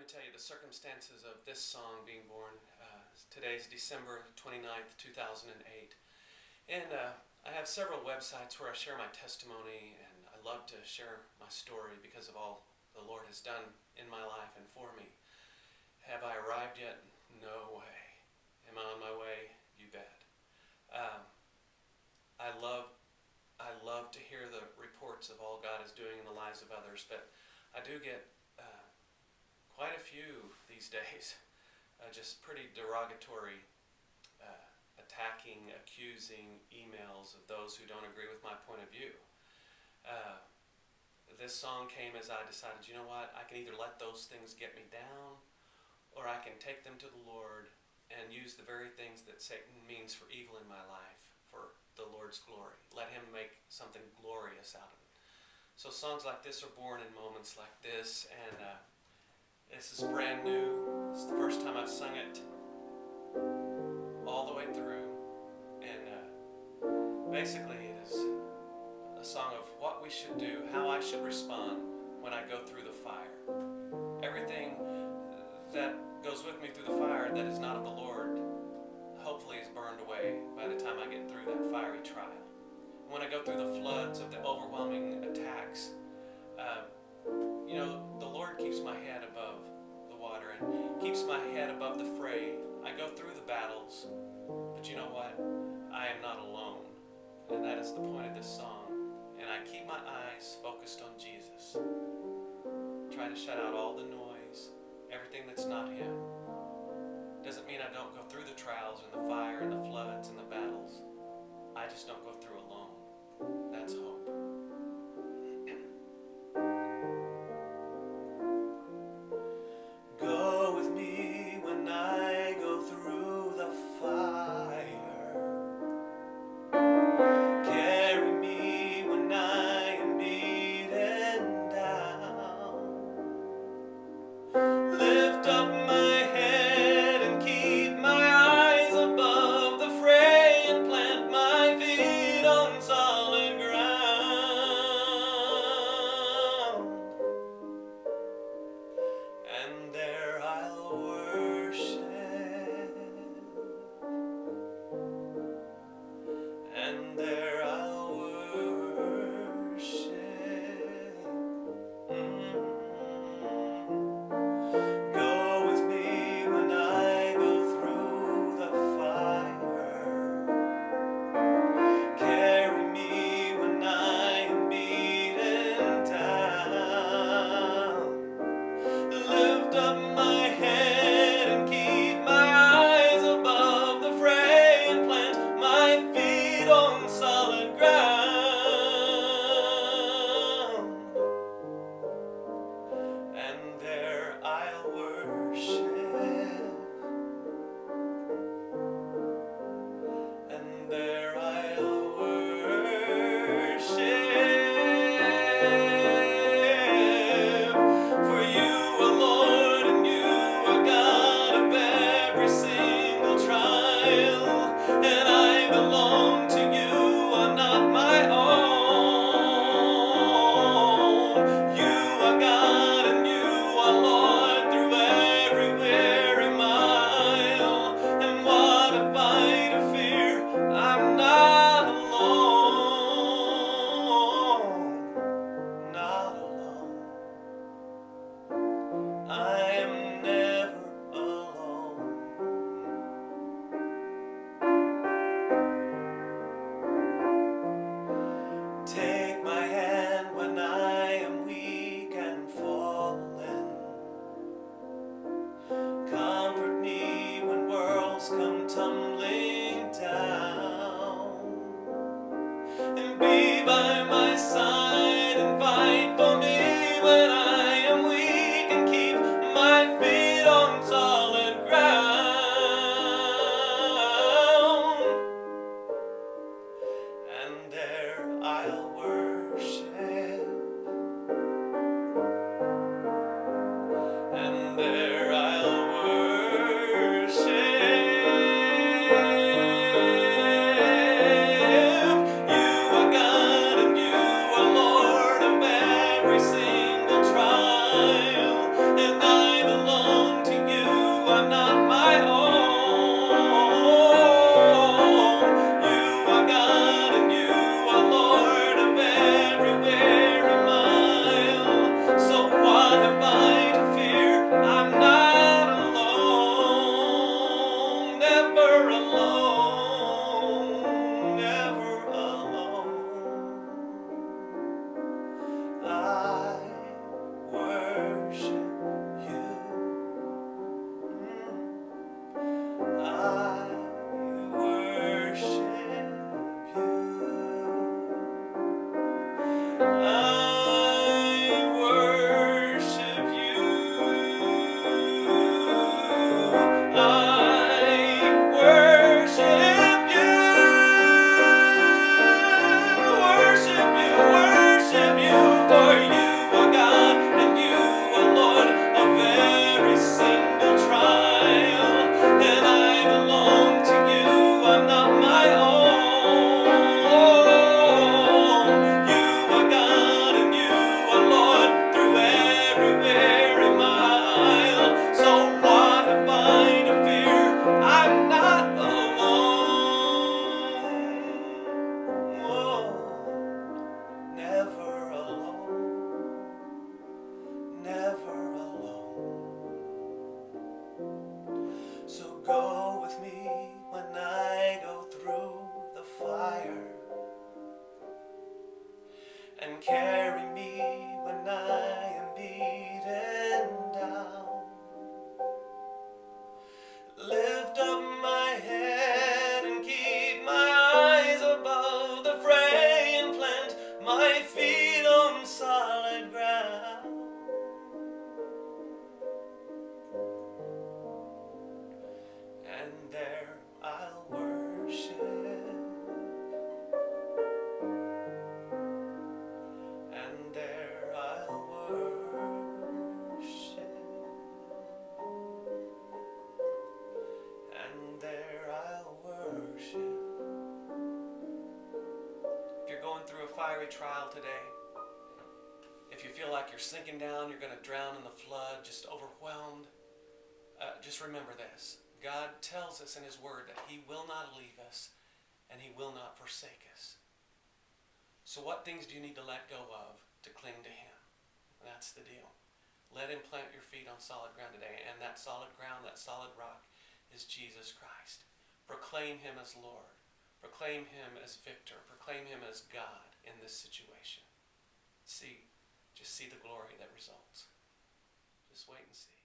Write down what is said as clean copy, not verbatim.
tell you the circumstances of this song being born. Today's December 29th, 2008. And I have several websites where I share my testimony, and I love to share my story because of all the Lord has done in my life and for me. Have I arrived yet? No way. Am I on my way? You bet. I love to hear the reports of all God is doing in the lives of others, but I do get quite a few these days, just pretty derogatory, attacking, accusing emails of those who don't agree with my point of view. This song came as I decided, you know what, I can either let those things get me down, or I can take them to the Lord and use the very things that Satan means for evil in my life for the Lord's glory. Let him make something glorious out of it. So songs like this are born in moments like this, and this is brand new. It's the first time I've sung it all the way through, and basically it is a song of what we should do, how I should respond when I go through the fire. Everything that goes with me through the fire that is not of the Lord hopefully is burned away by the time I get through that fiery trial. When I go through the floods of the overwhelming attacks, the Lord keeps my head above the water and keeps my head above the fray. I go through the battles, but you know what? I am not alone, and that is the point of this song. And I keep my eyes focused on Jesus. Try to shut out all the noise, everything that's not Him. Doesn't mean I don't go through the trials and the fire and the floods and the battles. I just don't go through alone. That's hope. Go with me when I go through the fire. Carry me when I am beaten down. Lift up my head and keep my eyes above the fray and plant my feet on solid ground. And there I'll worship, and there I'll worship. Go with me when I go through the fire. Carry me when I am beaten down. Lift up fiery trial today, if you feel like you're sinking down, you're going to drown in the flood, just overwhelmed, just remember this. God tells us in His Word that He will not leave us and He will not forsake us. So what things do you need to let go of to cling to Him? That's the deal. Let Him plant your feet on solid ground today. And that solid ground, that solid rock is Jesus Christ. Proclaim Him as Lord. Proclaim Him as victor. Proclaim Him as God in this situation. Just see the glory that results. Just wait and see.